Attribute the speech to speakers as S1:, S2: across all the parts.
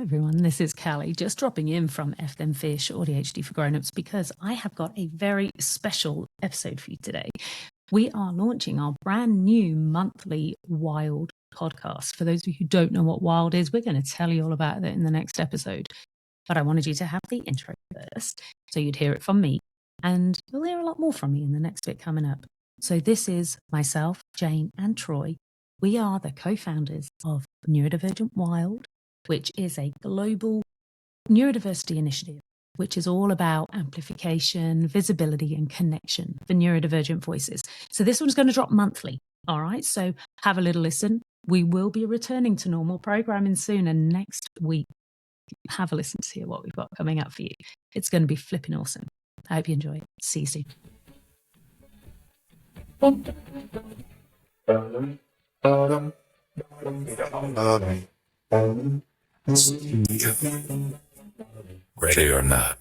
S1: everyone, this is Callie, just dropping in from F Them Fish or ADHD for Grown-Ups because I have got a very special episode for you today. We are launching our brand new monthly Wild podcast. For those of you who don't know what Wild is, we're going to tell you all about it in the next episode. But I wanted you to have the intro first, so you'd hear it from me, and you'll hear a lot more from me in the next bit coming up. So this is myself, Jayne, and Troy. We are the co-founders of Neurodivergent Wild, which is a global neurodiversity initiative, which is all about amplification, visibility, and connection for neurodivergent voices. So this one's going to drop monthly. All right. So have a little listen. We will be returning to normal programming soon. And next week, have a listen to hear what we've got coming up for you. It's going to be flipping awesome. I hope you enjoy it. See you soon.
S2: Ready or not,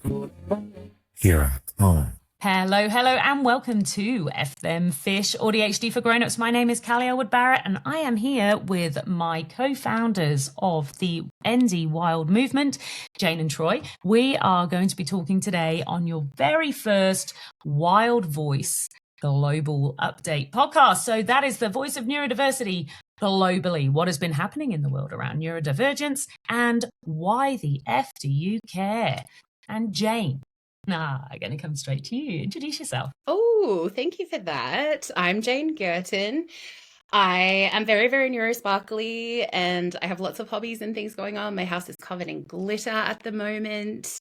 S2: here I come.
S1: Hello, and welcome to F Them Fish or ADHD for Grown-Ups. My name is Callie Elward-Barrett, and I am here with my co-founders of the ND Wild movement, Jayne and Troy. We are going to be talking today on your very first Wild Voice Global Update podcast. So that is the voice of neurodiversity globally, what has been happening in the world around neurodivergence, and why the F do you care? And Jayne, I'm going to come straight to you. Introduce yourself.
S3: Oh, thank you for that. I'm Jayne Gurton. I am very, very neurosparkly, and I have lots of hobbies and things going on. My house is covered in glitter at the moment.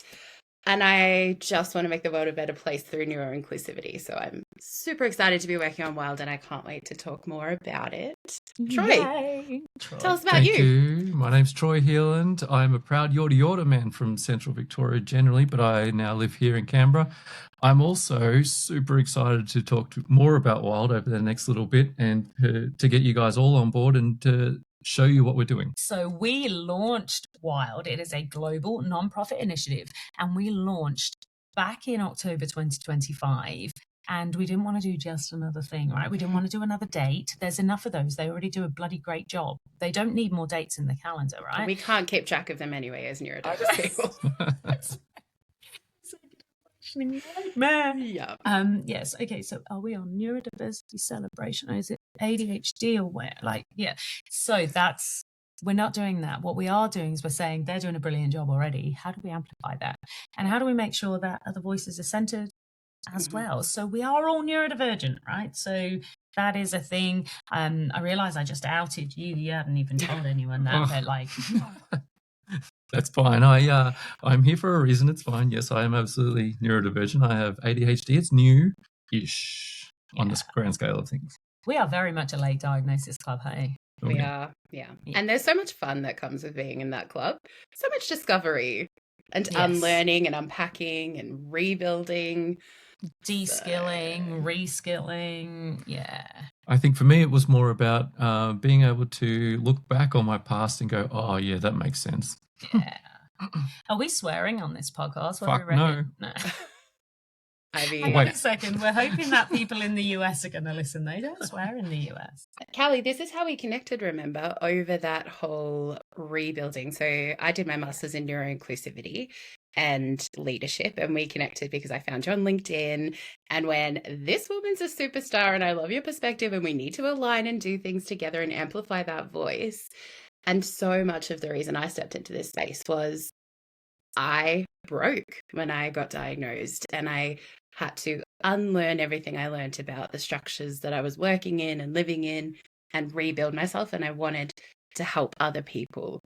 S3: And I just want to make the world a better place through neuro-inclusivity. So I'm super excited to be working on Wild, and I can't wait to talk more about it. Troy, tell us about
S4: Thank you. My name's Troy Heland. I'm a proud Yorta man from Central Victoria generally, but I now live here in Canberra. I'm also super excited to talk more about Wild over the next little bit and to get you guys all on board and to show you what we're doing.
S1: So we launched Wild. It is a global non-profit initiative, and we launched back in October 2025. And we didn't want to do just another thing, right? We didn't want to do another date. There's enough of those. They already do a bloody great job. They don't need more dates in the calendar, right?
S3: We can't keep track of them anyway as neurodiverse people.
S1: Yeah. Yes. Okay. So are we on neurodiversity celebration, or is it ADHD or where? So we're not doing that. What we are doing is we're saying they're doing a brilliant job already. How do we amplify that? And how do we make sure that other voices are centered as well? So we are all neurodivergent, right? So that is a thing. I realize I just outed you. You hadn't even told anyone that, but
S4: That's fine. I'm here for a reason. It's fine. Yes, I am absolutely neurodivergent. I have ADHD. It's new-ish on the grand scale of things.
S1: We are very much a late diagnosis club, hey?
S3: We are, yeah. And there's so much fun that comes with being in that club. So much discovery and unlearning and unpacking and rebuilding.
S1: De-skilling, reskilling,
S4: I think for me it was more about being able to look back on my past and go, oh yeah, that makes sense.
S1: Yeah. Are we swearing on this podcast?
S4: Fuck no.
S3: I mean,
S1: hang on a second. We're hoping that people in the US are going to listen. They don't swear in the US.
S3: Callie, this is how we connected, remember, over that whole rebuilding. So I did my master's in neuro-inclusivity and leadership, and we connected because I found you on LinkedIn. And when this woman's a superstar and I love your perspective and we need to align and do things together and amplify that voice. And so much of the reason I stepped into this space was I broke when I got diagnosed, and I had to unlearn everything I learned about the structures that I was working in and living in and rebuild myself. And I wanted to help other people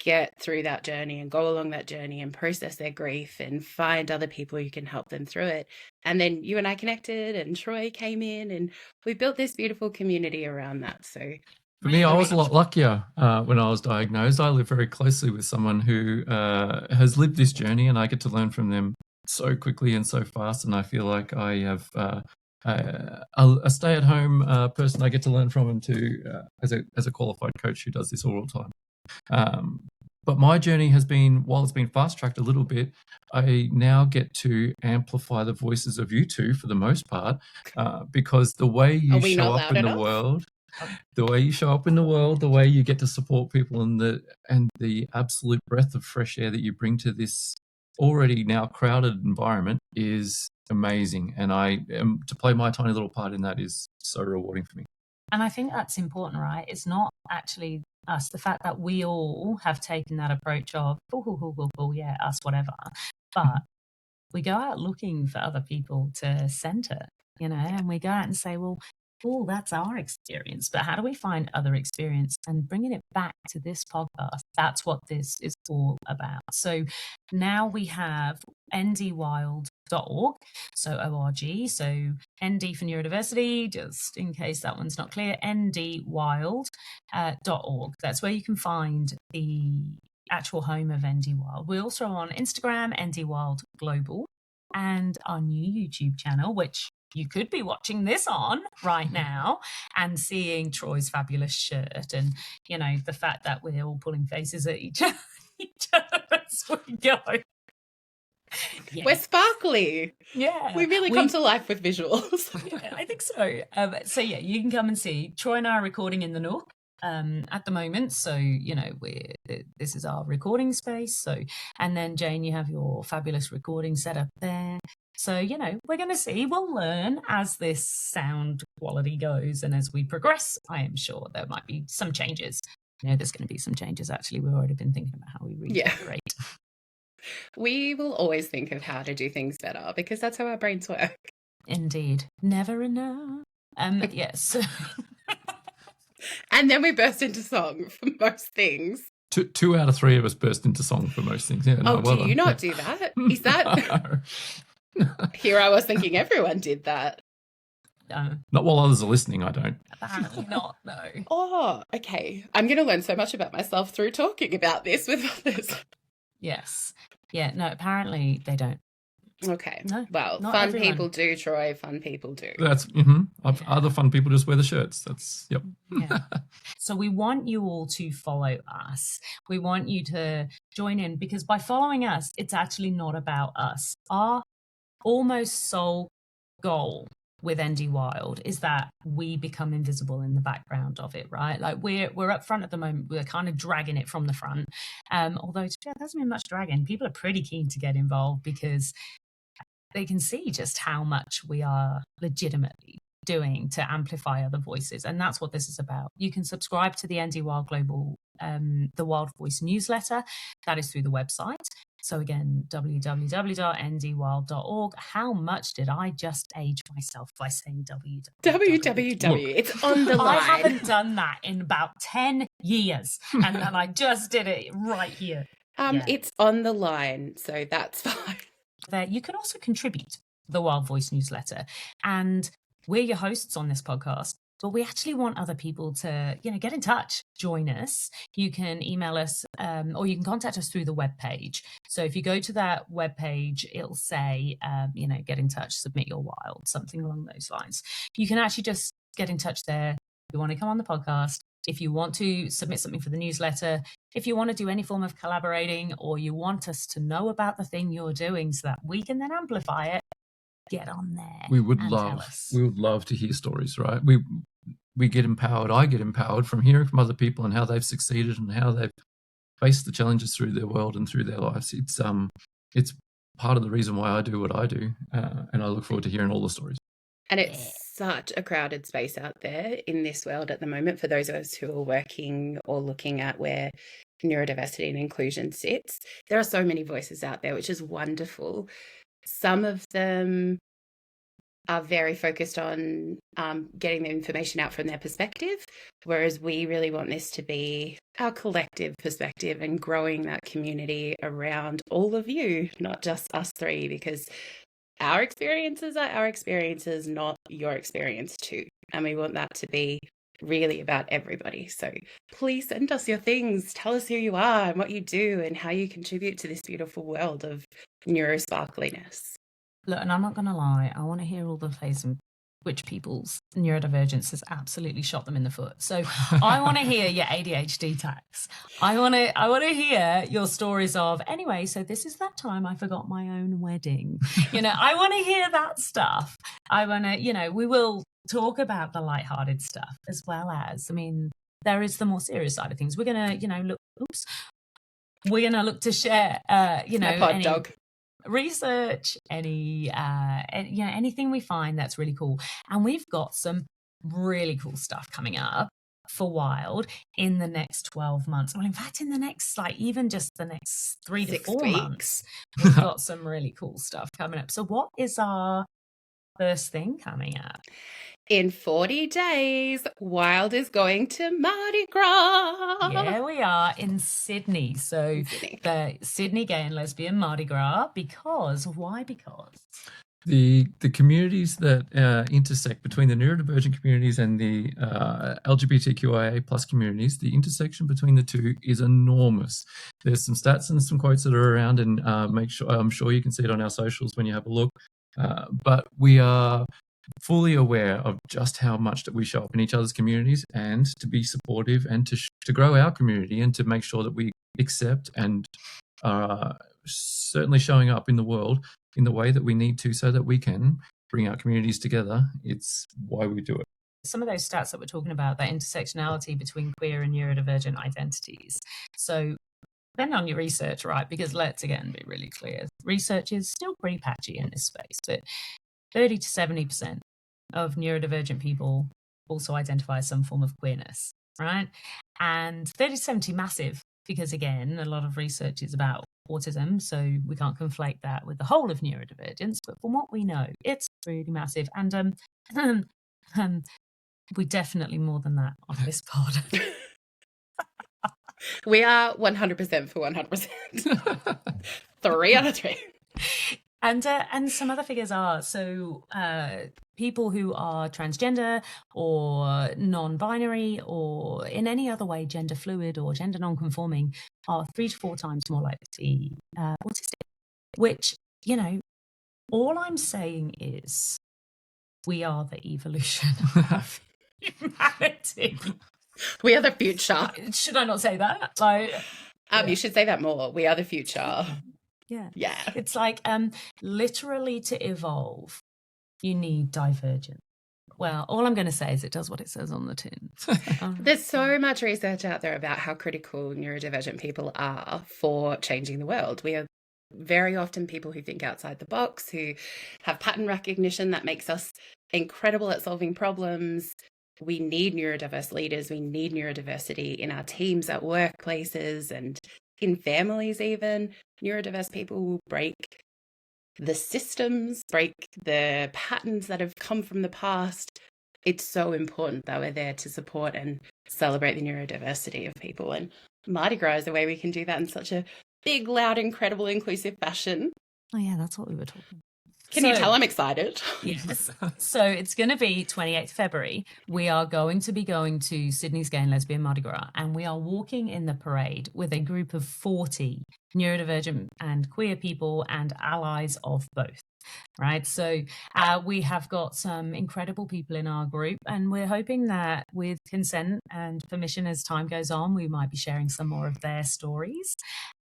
S3: get through that journey and go along that journey and process their grief and find other people who can help them through it. And then you and I connected, and Troy came in, and we built this beautiful community around that. So
S4: for me, I was a lot luckier when I was diagnosed. I live very closely with someone who has lived this journey, and I get to learn from them so quickly and so fast. And I feel like I have a stay-at-home person I get to learn from, and as a qualified coach who does this all the time. But my journey has been, while it's been fast-tracked a little bit, I now get to amplify the voices of you two for the most part, because the way you show up in the world, The way you show up in the world, the way you get to support people, and the absolute breath of fresh air that you bring to this already now crowded environment is amazing. And to play my tiny little part in that is so rewarding for me.
S1: And I think that's important, right? It's not actually us. The fact that we all have taken that approach of, yeah, us, whatever. But we go out looking for other people to center, and we go out and say, well, that's our experience. But how do we find other experience and bringing it back to this podcast? That's what this is all about. So now we have ndwild.org, so ORG, so ND for neurodiversity, just in case that one's not clear, ndwild.org. That's where you can find the actual home of ND Wild. We're also on Instagram, ND Wild Global, and our new YouTube channel, which you could be watching this on right now and seeing Troy's fabulous shirt and, the fact that we're all pulling faces at each other as we go.
S3: Yeah. We're sparkly.
S1: Yeah.
S3: We really come to life with visuals.
S1: Yeah, I think so. So, yeah, you can come and see. Troy and I are recording in the Nook at the moment. So, this is our recording space. So, and then Jayne, you have your fabulous recording setup there. So, we're going to see, we'll learn as this sound quality goes. And as we progress, I am sure there might be some changes. There's going to be some changes. Actually, we've already been thinking about how we regenerate.
S3: Yeah. We will always think of how to do things better because that's how our brains work.
S1: Indeed. Never enough. Yes.
S3: And then we burst into song for most things.
S4: Two out of three of us burst into song for most things. Yeah.
S3: No, do you not do that? Is that... Here I was thinking everyone did that.
S4: Not while others are listening, I don't.
S1: Apparently not, no.
S3: Oh, okay. I'm going to learn so much about myself through talking about this with others.
S1: Yes. Yeah, no, apparently they don't.
S3: Okay.
S1: No,
S3: well, fun everyone. People do, Troy. Fun people do.
S4: That's, Other fun people just wear the shirts. That's, yep.
S1: Yeah. So we want you all to follow us. We want you to join in because by following us, it's actually not about us. Our almost sole goal with ND Wild is that we become invisible in the background of it, right? Like we're up front at the moment. We're kind of dragging it from the front. Although there hasn't been much dragging. People are pretty keen to get involved because they can see just how much we are legitimately doing to amplify other voices. And that's what this is about. You can subscribe to the ND Wild Global, the Wild Voice newsletter. That is through the website. So again, www.ndwild.org. How much did I just age myself by saying
S3: www? It's on the line.
S1: I haven't done that in about 10 years. And then I just did it right here.
S3: It's on the line, so that's fine.
S1: There, you can also contribute to the Wild Voice newsletter. And we're your hosts on this podcast. But we actually want other people to, get in touch, join us. You can email us or you can contact us through the webpage. So if you go to that webpage, it'll say, get in touch, submit your wild, something along those lines. You can actually just get in touch there. If you want to come on the podcast, if you want to submit something for the newsletter, if you want to do any form of collaborating or you want us to know about the thing you're doing so that we can then amplify it, get on there.
S4: We would love to hear stories, right? We get empowered. I get empowered from hearing from other people and how they've succeeded and how they've faced the challenges through their world and through their lives. It's part of the reason why I do what I do, and I look forward to hearing all the stories.
S3: And it's such a crowded space out there in this world at the moment for those of us who are working or looking at where neurodiversity and inclusion sits. There are so many voices out there, which is wonderful. Some of them are very focused on getting the information out from their perspective, whereas we really want this to be our collective perspective and growing that community around all of you, not just us three, because our experiences are our experiences, not your experience too. And we want that to be really about everybody. So please send us your things. Tell us who you are and what you do and how you contribute to this beautiful world of neurosparkliness.
S1: Look, and I'm not going to lie, I want to hear all the ways in which people's neurodivergence has absolutely shot them in the foot. So I want to hear your ADHD tax. I want to hear your stories of, anyway, so this is that time I forgot my own wedding. I want to hear that stuff. I want to, we will talk about the lighthearted stuff as well as, I mean, there is the more serious side of things. We're going to, we're going to look to share,
S3: My pod
S1: any
S3: dog.
S1: research, anything we find that's really cool. And we've got some really cool stuff coming up for Wild in the next 12 months. Well, in fact, in the next, even just the next 3 to
S3: 6
S1: 4
S3: weeks.
S1: months, we've got some really cool stuff coming up. So what is our first thing coming up?
S3: In 40 days, Wild is going to Mardi Gras.
S1: Yeah, we are in Sydney. So the Sydney Gay and Lesbian Mardi Gras. Why? Because
S4: the communities that intersect between the neurodivergent communities and the LGBTQIA plus communities, the intersection between the two is enormous. There's some stats and some quotes that are around, and I'm sure you can see it on our socials when you have a look. But we are fully aware of just how much that we show up in each other's communities, and to be supportive and to grow our community and to make sure that we accept and are certainly showing up in the world in the way that we need to, so that we can bring our communities together. It's why we do it.
S1: Some of those stats that we're talking about, that intersectionality between queer and neurodivergent identities. So depending on your research, right? Because let's again be really clear, research is still pretty patchy in this space, but 30 to 70% of neurodivergent people also identify as some form of queerness, right? And 30 to 70 massive, because again, a lot of research is about autism, so we can't conflate that with the whole of neurodivergence, but from what we know, it's really massive. And we definitely more than that on this pod.
S3: We are 100% for 100%. 3 out of 3.
S1: And some other figures are, so people who are transgender or non-binary or in any other way gender fluid or gender non-conforming are 3 to 4 times more likely to be autistic, which, all I'm saying is we are the evolution of humanity.
S3: We are the future.
S1: Should I not say that?
S3: You should say that more. We are the future.
S1: Yeah. It's literally to evolve, you need divergence. Well, all I'm going to say is it does what it says on the tin.
S3: There's so much research out there about how critical neurodivergent people are for changing the world. We are very often people who think outside the box, who have pattern recognition that makes us incredible at solving problems. We need neurodiverse leaders. We need neurodiversity in our teams, at workplaces, and in families even. Neurodiverse people will break the systems, break the patterns that have come from the past. It's so important that we're there to support and celebrate the neurodiversity of people. And Mardi Gras is the way we can do that in such a big, loud, incredible, inclusive fashion.
S1: Oh yeah, that's what we were talking about.
S3: Can you tell I'm excited?
S1: Yes. So it's going to be 28th February. We are going to be going to Sydney's Gay and Lesbian Mardi Gras, and we are walking in the parade with a group of 40 neurodivergent and queer people and allies of both. Right. So we have got some incredible people in our group, and we're hoping that with consent and permission as time goes on, we might be sharing some more of their stories.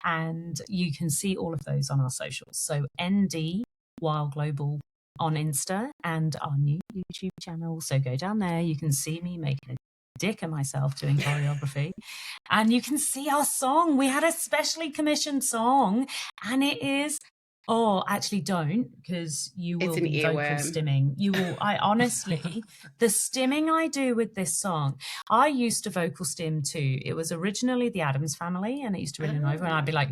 S1: And you can see all of those on our socials. So ND Wild Global on Insta and our new YouTube channel. So go down there. You can see me making a dick of myself doing choreography, and you can see our song. We had a specially commissioned song, and it is. Oh, actually don't, because you will be vocal stimming. You will. I honestly, the stimming I do with this song, I used to vocal stim too. It was originally the Addams Family, and it used to run over, and I'd be like,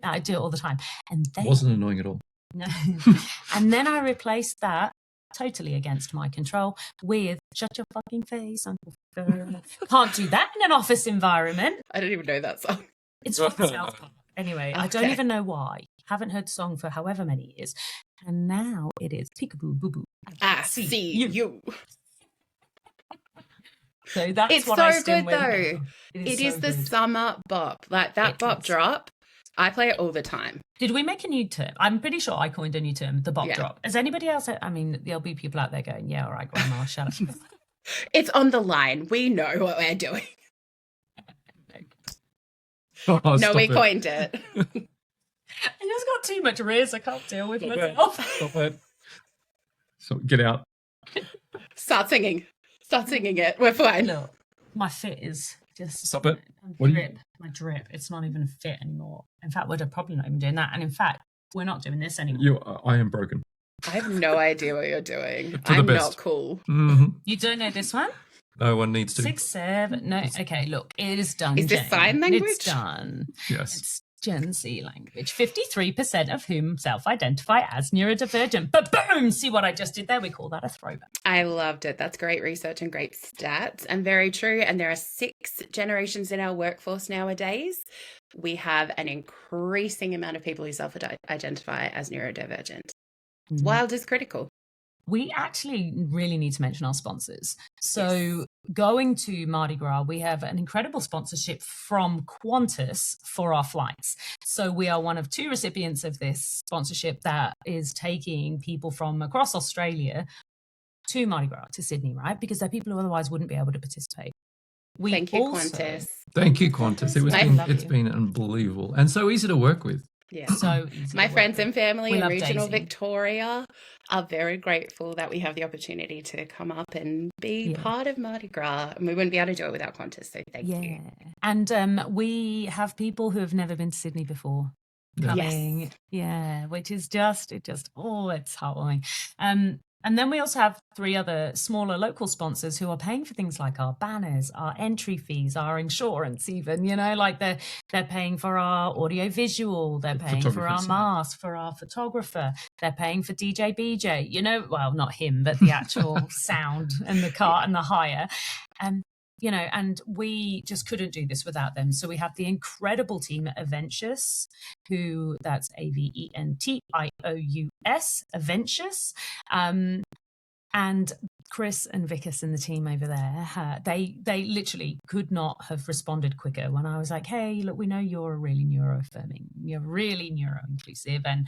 S1: I do it all the time, and then
S4: it wasn't annoying at all.
S1: No, and then I replaced that, totally against my control, with "Shut your fucking face, Uncle Phil." Can't do that in an office environment.
S3: I don't even know that song.
S1: It's from South Park. Anyway, okay. I don't even know why. Haven't heard the song for however many years. And now it is Peekaboo Boo Boo.
S3: See you.
S1: So that's
S3: it's
S1: what
S3: so
S1: I still
S3: good though. It is the summer bop. Like that bop drop. I play it all the time.
S1: Did we make a new term? I'm pretty sure I coined a new term, the bop drop. Has anybody else? I mean, there'll be people out there going, yeah, all right, grandma, shut up.
S3: It's on the line. We know what we're doing.
S4: Oh,
S3: no, we coined it.
S1: I just got too much riz. I can't deal with myself.
S4: Stop it. So get out.
S3: Start singing it. We're fine.
S1: Look, my fit is just
S4: Stop it. What do you-
S1: my drip. It's not even a fit anymore. In fact, we're probably not even doing that. And in fact, we're not doing this anymore.
S4: I am broken.
S3: I have no idea what you're doing.
S4: For the
S3: I'm
S4: best.
S3: not cool.
S4: Mhm.
S1: You don't know this one?
S4: No one needs to.
S1: 6, 7. No. Okay, look, it is done.
S3: Is this
S1: Jayne.
S3: sign language?
S1: It's done.
S4: Yes.
S1: It's Gen Z language. 53% of whom self-identify as neurodivergent. But boom, see what I just did there? We call that a throwback.
S3: I loved it. That's great research and great stats, and very true. And there are 6 generations in our workforce nowadays. We have an increasing amount of people who self-identify as neurodivergent.
S1: Mhm.
S3: Wild is critical.
S1: We actually really need to mention our sponsors. So going to Mardi Gras, we have an incredible sponsorship from Qantas for our flights. So we are one of 2 recipients of this sponsorship that is taking people from across Australia to Mardi Gras, to Sydney, right? Because they're people who otherwise wouldn't be able to participate. We
S3: Thank you,
S1: also-
S3: Qantas.
S4: Thank you, Qantas. It's
S1: you.
S4: been unbelievable and so easy to work with.
S3: Yeah.
S1: So easy
S3: My
S1: to
S3: friends
S1: work
S3: and family
S1: We
S3: in
S1: love
S3: regional
S1: Daisy.
S3: Victoria are very grateful that we have the opportunity to come up and be
S1: Yeah.
S3: part of Mardi Gras. And we wouldn't be able to do it without Qantas. So thank
S1: with.
S3: you.
S1: And we have people who have never been to Sydney before
S4: Yeah.
S1: coming.
S3: Yes.
S1: Yeah, which is just it's heartwarming. And then we also have 3 other smaller local sponsors who are paying for things like our banners, our entry fees, our insurance, even, like they're paying for our audio visual, they're
S4: The
S1: paying for our
S4: photographers, yeah.
S1: mask, for our photographer, they're paying for DJ BJ, well, not him, but the actual sound and the car and the hire. And we just couldn't do this without them. So we have the incredible team at Aventious, who that's Aventious, Aventious. And Chris and Vickers and the team over there, they literally could not have responded quicker when I was like, hey, look, we know you're really neuroaffirming, you're really neuro-inclusive and,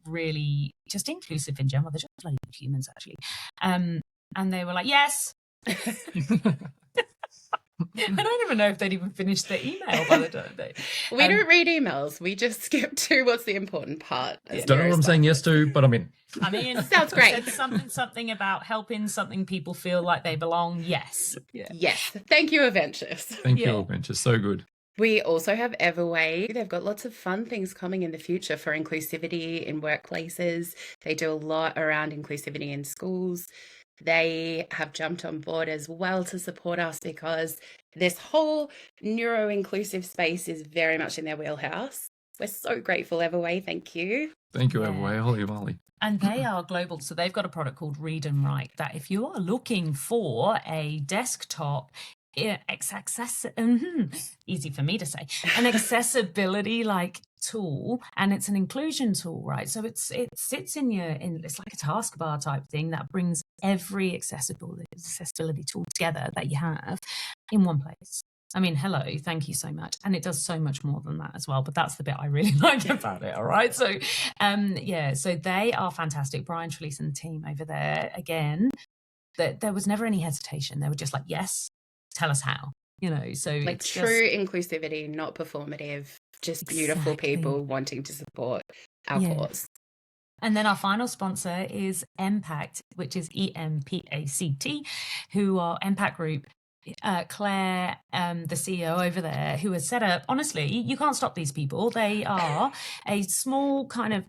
S1: really just inclusive in general. They're just bloody good humans, actually. And they were like, yes. I don't even know if they'd even finished the email by the time
S3: We don't read emails. We just skip to what's the important part. as
S4: Don't know what I'm
S3: neurostuff.
S4: saying yes to, but I'm in.
S1: I mean,
S3: Sounds great.
S1: said something about helping something people feel like they belong. Yes. Yeah.
S3: Yes. Thank you, Aventious.
S4: Thank
S1: Yeah.
S4: you, Adventure. So good.
S3: We also have Everway. They've got lots of fun things coming in the future for inclusivity in workplaces. They do a lot around inclusivity in schools. They have jumped on board as well to support us because this whole neuro-inclusive space is very much in their wheelhouse. We're so grateful, Everway. Thank you.
S4: Thank you,
S1: Yeah.
S4: Everway. Holy moly.
S1: And they are global. So they've got a product called Read and Write that if you are looking for a desktop easy for me to say, an accessibility tool, and it's an inclusion tool, right? So it sits it's like a taskbar type thing that brings every accessibility tool together that you have in one place. I mean, hello, thank you so much. And it does so much more than that as well, but that's the bit I really like about it, all right? So, so they are fantastic. Brian Trelease and the team over there, again, there was never any hesitation. They were just like, yes, tell us how, so
S3: Like
S1: it's
S3: true inclusivity, not performative, just beautiful
S1: Exactly.
S3: people wanting to support our
S1: Yeah.
S3: cause.
S1: And then our final sponsor is Empact, which is EMPACT, who are Empact Group. Claire, the CEO over there, who has set up, honestly, you can't stop these people. They are a small kind of,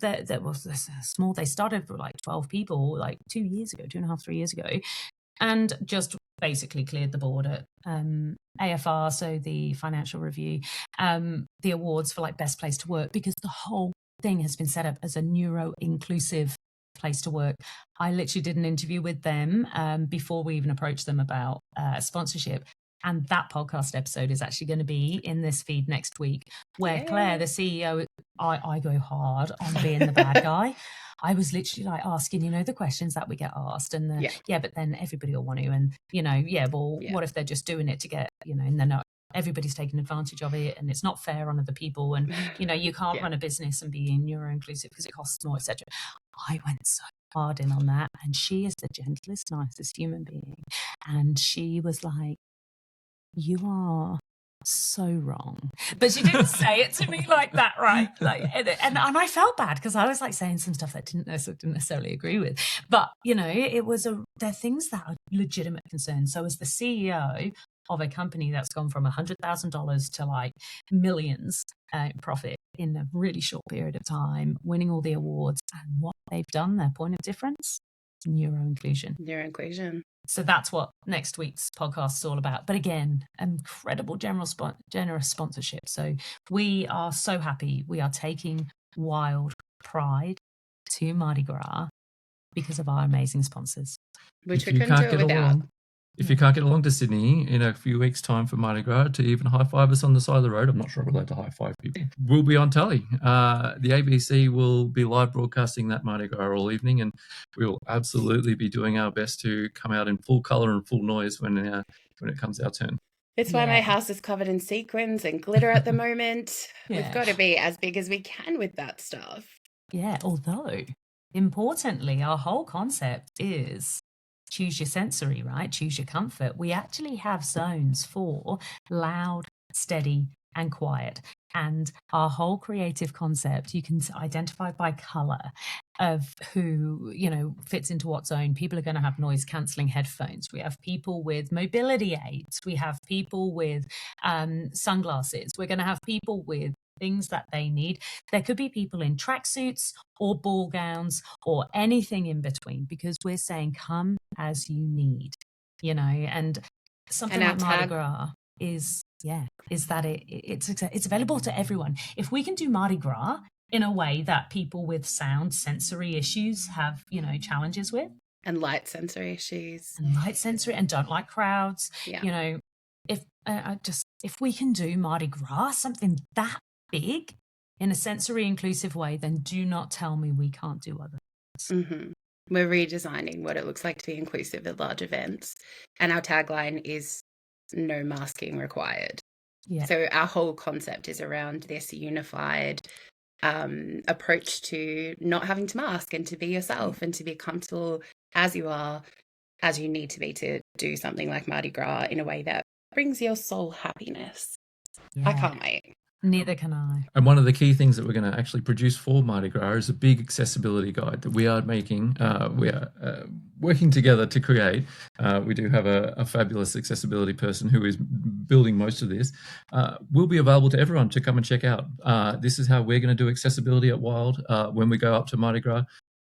S1: small, they started with 12 people 2 years ago, 2.5, 3 years ago, and just basically cleared the board at AFR, so the financial review, the awards for best place to work, because the whole thing has been set up as a neuro-inclusive place to work. I literally did an interview with them before we even approached them about sponsorship. And that podcast episode is actually going to be in this feed next week, where
S3: Yay.
S1: Claire, the CEO, I go hard on being the bad guy. I was literally asking, the questions that we get asked, and but then everybody will want to, and what if they're just doing it to get, and they're not. Everybody's taking advantage of it, and it's not fair on other people, and you can't run a business and be neuro-inclusive because it costs more, etc. I went so hard in on that, and she is the gentlest, nicest human being, and she was like, you are so wrong. But she didn't say it to me like that, right? Like, and I felt bad because I was like saying some stuff that I didn't necessarily agree with. But, you know, they're things that are legitimate concerns. So as the CEO of a company that's gone from $100,000 to like millions profit in a really short period of time, winning all the awards, and what they've done, their point of difference, neuroinclusion.
S3: Neuroinclusion.
S1: So that's what next week's podcast is all about. But again, incredible generous sponsorship. So we are so happy. We are taking Wild Pride to Mardi Gras because of our amazing sponsors.
S3: Which we couldn't do it without.
S4: If you can't get along to Sydney in a few weeks' time for Mardi Gras to even high-five us on the side of the road, I'm not sure we're allowed to high-five people, we'll be on telly. The ABC will be live broadcasting that Mardi Gras all evening, and we will absolutely be doing our best to come out in full colour and full noise when it comes our turn.
S3: It's why my house is covered in sequins and glitter at the moment.
S1: Yeah.
S3: We've got to be as big as we can with that stuff.
S1: Yeah, although, importantly, our whole concept is choose your sensory, right? Choose your comfort. We actually have zones for loud, steady, and quiet. And our whole creative concept, you can identify by color of who, you know, fits into what zone. People are going to have noise cancelling headphones. We have people with mobility aids. We have people with sunglasses. We're going to have people with things that they need. There could be people in tracksuits or ball gowns or anything in between, because we're saying come as you need, you know. And something like Mardi Gras is that it's available to everyone. If we can do Mardi Gras in a way that people with sound sensory issues have, you know, challenges with,
S3: and light sensory issues,
S1: and don't like crowds, you know, if we can do Mardi Gras, something that big in a sensory inclusive way, then do not tell me we can't do others.
S3: Mm-hmm. We're redesigning what it looks like to be inclusive at large events, and our tagline is no masking required. Yeah. So our whole concept is around this unified approach to not having to mask and to be yourself and to be comfortable as you are, as you need to be to do something like Mardi Gras in a way that brings your soul happiness. I can't wait.
S1: Neither can I.
S4: And one of the key things that we're going to actually produce for Mardi Gras is a big accessibility guide that we are making. We are working together to create. We do have a fabulous accessibility person who is building most of this. Will be available to everyone to come and check out. This is how we're going to do accessibility at Wild when we go up to Mardi Gras.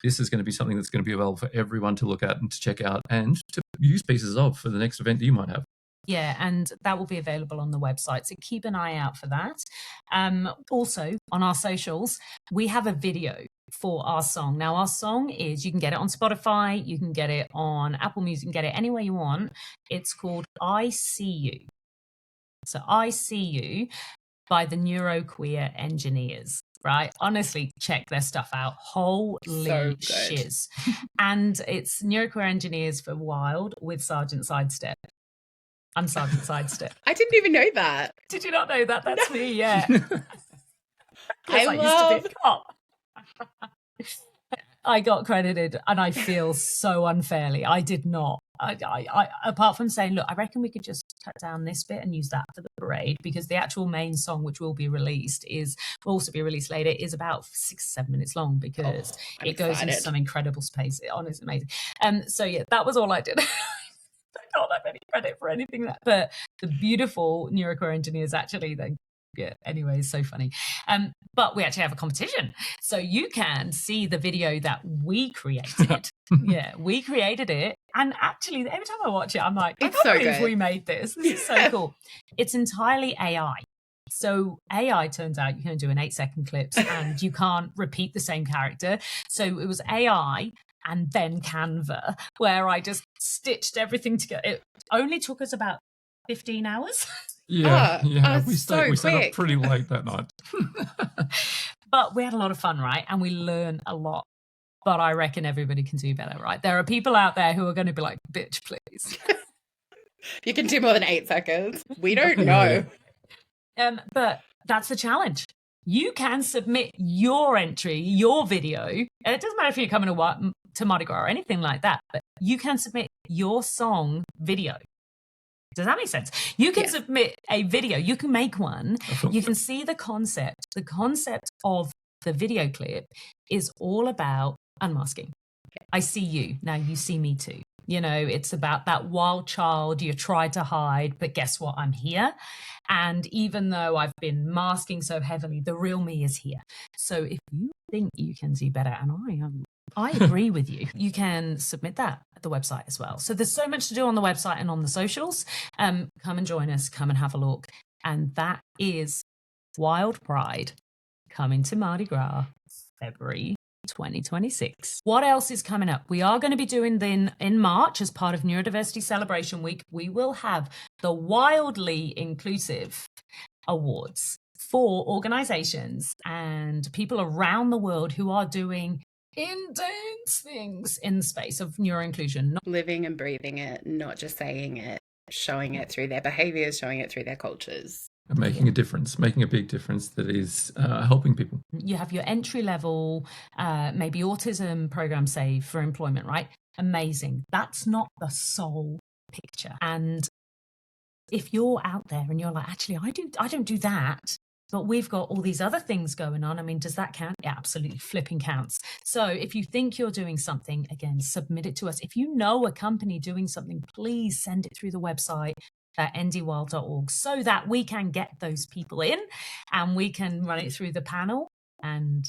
S4: This is going to be something that's going to be available for everyone to look at and to check out and to use pieces of for the next event that you might have.
S1: Yeah, and that will be available on the website. So keep an eye out for that. Also, on our socials, we have a video for our song. Now, our song is, you can get it on Spotify, you can get it on Apple Music, you can get it anywhere you want. It's called I See You. So I See You by the Neuroqueer Engineers. Right? Honestly, check their stuff out. Holy shiz. And it's Neuroqueer Engineers for Wild with Sergeant Sidestep. I'm Sergeant Sidestep.
S3: I didn't even know that.
S1: Did you not know that? That's me, yeah.
S3: I used to be a cop.
S1: I got credited and I feel so unfairly. I did not. I apart from saying, look, I reckon we could just cut down this bit and use that for the parade, because the actual main song, which will also be released later, is about 6-7 minutes long, because it goes into some incredible space. Honestly, amazing. So yeah, that was all I did. I don't have any credit for anything but the beautiful Neuroqueer Engineers actually, anyway, it's so funny. But we actually have a competition, so you can see the video that we created. Yeah, we created it, and actually every time I watch it, I'm like, I can't believe we made this. This is so cool. It's entirely AI. So AI, turns out, you can do an 8-second clips and you can't repeat the same character. So it was AI and then Canva, where I just stitched everything together. It only took us about 15 hours.
S4: Yeah, we stayed up pretty late that night.
S1: But we had a lot of fun, right? And we learned a lot. But I reckon everybody can do better, right? There are people out there who are going to be like, bitch, please.
S3: You can do more than 8 seconds. We don't know.
S1: But that's the challenge. You can submit your entry, your video. And it doesn't matter if you're coming to Mardi Gras or anything like that, but you can submit your song video Does that make sense? You can
S3: Yeah.
S1: submit a video, you can make one,
S4: Sure.
S1: you can see the concept. The concept of the video clip is all about unmasking. I see you, now you see me too. You know, it's about that wild child you tried to hide, but guess what? I'm here. And even though I've been masking so heavily, the real me is here. So if you think you can see better, and I agree with you, you can submit that at the website as well. So there's so much to do on the website and on the socials. Come and join us, come and have a look. And that is Wild Pride coming to Mardi Gras, February 2026. What else is coming up? We are going to be doing then in March as part of Neurodiversity Celebration Week. We will have the Wildly Inclusive Awards for organizations and people around the world who are doing intense things in the space of neuroinclusion.
S3: Living and breathing it, not just saying it, showing it through their behaviors, showing it through their cultures.
S4: And making a difference, making a big difference that is helping people.
S1: You have your entry level, maybe autism program, say, for employment, right? Amazing. That's not the sole picture. And if you're out there and you're like, actually, I don't do that, but we've got all these other things going on. I mean, does that count? Yeah, absolutely flipping counts. So if you think you're doing something, again, submit it to us. If you know a company doing something, please send it through the website at ndwild.org so that we can get those people in and we can run it through the panel and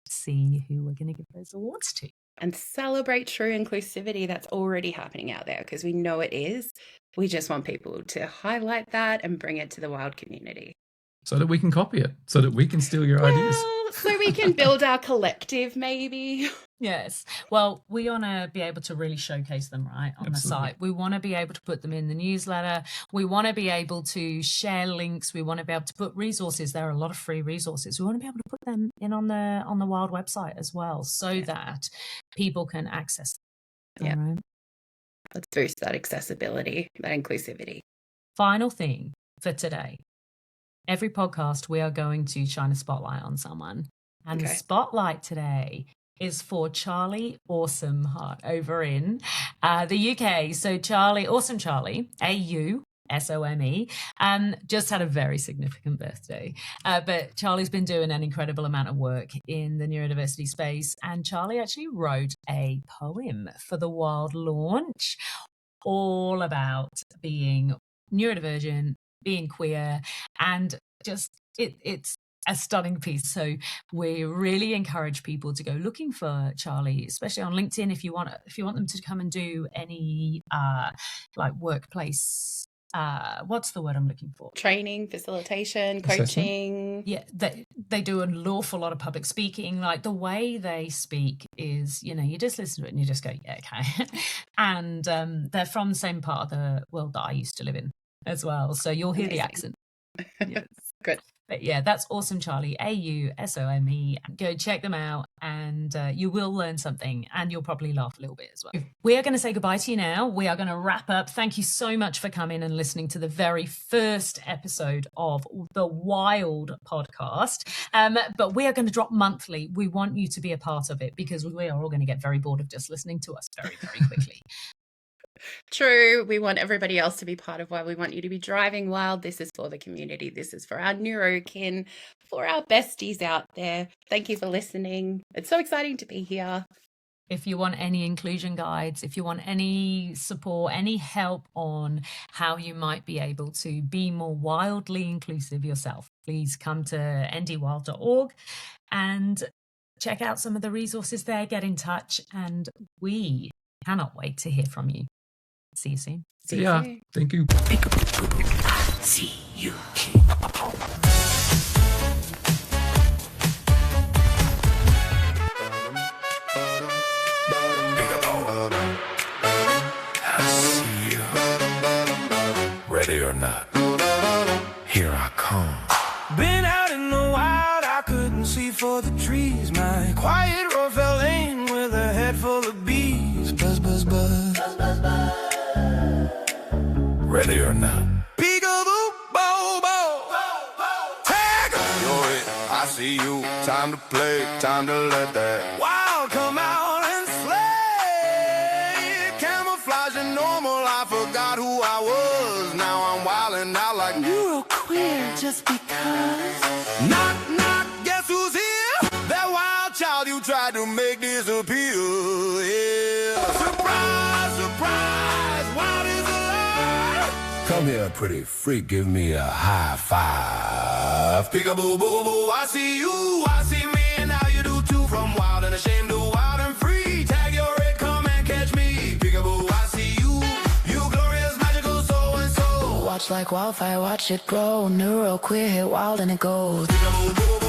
S1: see who we're going to give those awards to.
S3: And celebrate true inclusivity that's already happening out there, because we know it is. We just want people to highlight that and bring it to the wild community.
S4: So that we can copy it, so that we can steal your ideas.
S3: So we can build our collective, maybe.
S1: Yes. Well, we want to be able to really showcase them, right, on the site. We want to be able to put them in the newsletter. We want to be able to share links. We want to be able to put resources. There are a lot of free resources. We want to be able to put them in on the Wild website as well, so that people can access them.
S3: Yeah.
S1: Right?
S3: Let's boost that accessibility, that inclusivity.
S1: Final thing for today. Every podcast, we are going to shine a spotlight on someone. And the spotlight today is for Charlie Awesome Heart over in the UK. So Charlie, Awesome Charlie, AUSOME, just had a very significant birthday. But Charlie's been doing an incredible amount of work in the neurodiversity space. And Charlie actually wrote a poem for the Wild launch all about being neurodivergent, being queer, and just it's a stunning piece. So we really encourage people to go looking for Charlie, especially on LinkedIn, if you want them to come and do any like workplace, what's the word I'm looking for?
S3: Training, facilitation, coaching.
S1: Yeah, they do an awful lot of public speaking. Like the way they speak is, you just listen to it and you just go, yeah, okay. And they're from the same part of the world that I used to live in as well. So you'll hear the accent. Yes.
S3: Good.
S1: But yeah, that's Awesome Charlie, AUSOME. Go check them out and you will learn something and you'll probably laugh a little bit as well. We are going to say goodbye to you now. We are going to wrap up. Thank you so much for coming and listening to the very first episode of the Wild podcast. But we are going to drop monthly. We want you to be a part of it because we are all going to get very bored of just listening to us very, very quickly.
S3: True. We want everybody else to be part of Wild. We want you to be driving wild. This is for the community. This is for our neurokin, for our besties out there. Thank you for listening. It's so exciting to be here.
S1: If you want any inclusion guides, if you want any support, any help on how you might be able to be more wildly inclusive yourself, please come to ndwild.org and check out some of the resources there. Get in touch, and we cannot wait to hear from you. See you soon.
S3: See you
S4: Yeah,
S3: soon.
S4: thank you.
S2: See you. I see you. Ready or not, here I come.
S5: Been out in the wild, I couldn't see for the trees. My quiet road fell in with a head full of bees. Buzz, buzz, buzz. Buzz, buzz, buzz.
S2: Ready or not.
S5: Peekaboo, bo, bo. Tag!
S6: You're it, I see you. Time to play, time to let that
S5: Wild come out and slay. Camouflage and normal, I forgot who I was. Now
S6: wildin' out like
S5: You're queer just because.
S6: knock, knock, guess who's here? That wild child you tried to make disappear. Yeah. Surprise, surprise, wild is alive. Come here, pretty freak, give me a high five. Peekaboo, boo, boo, I see you, I see me, and now you do too. From wild and ashamed to wild and free. Tag your red, come and catch me. Peekaboo, I see you, you glorious, magical, so and so.
S7: Watch like wildfire, watch it grow. Neuro queer, hit wild and it goes.
S6: Peekaboo, boo, boo.